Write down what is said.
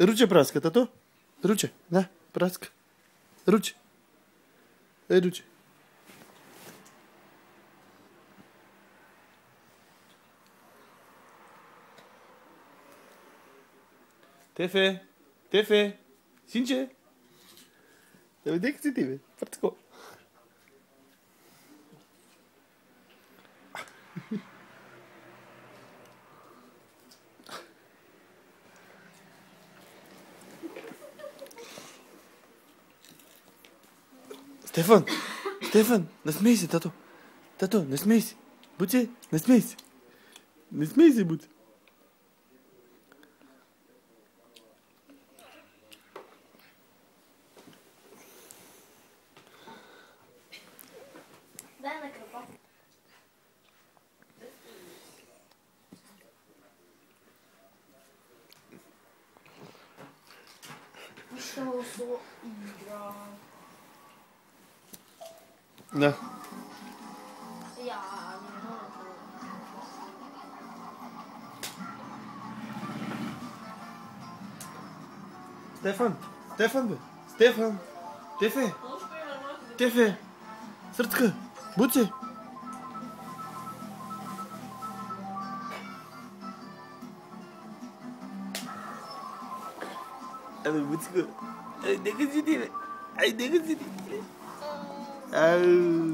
Ruče praska, tato? Ruče, na, praska. Ruče. Ruče. Tefe, sinče. Da vidi, kaj si ti, prtko. Стефан, не смей се, тато. Тато, не смей се. Буце, не смей се. Не смей се, Буце. Дай на кръпа. Що со игра? Да. Я Стефан, бе. Стефан. Тефе. Сръцка. Буце. Абе, Буцко. Ай, нека си ти, бе. Ай, нека си ти. Ау.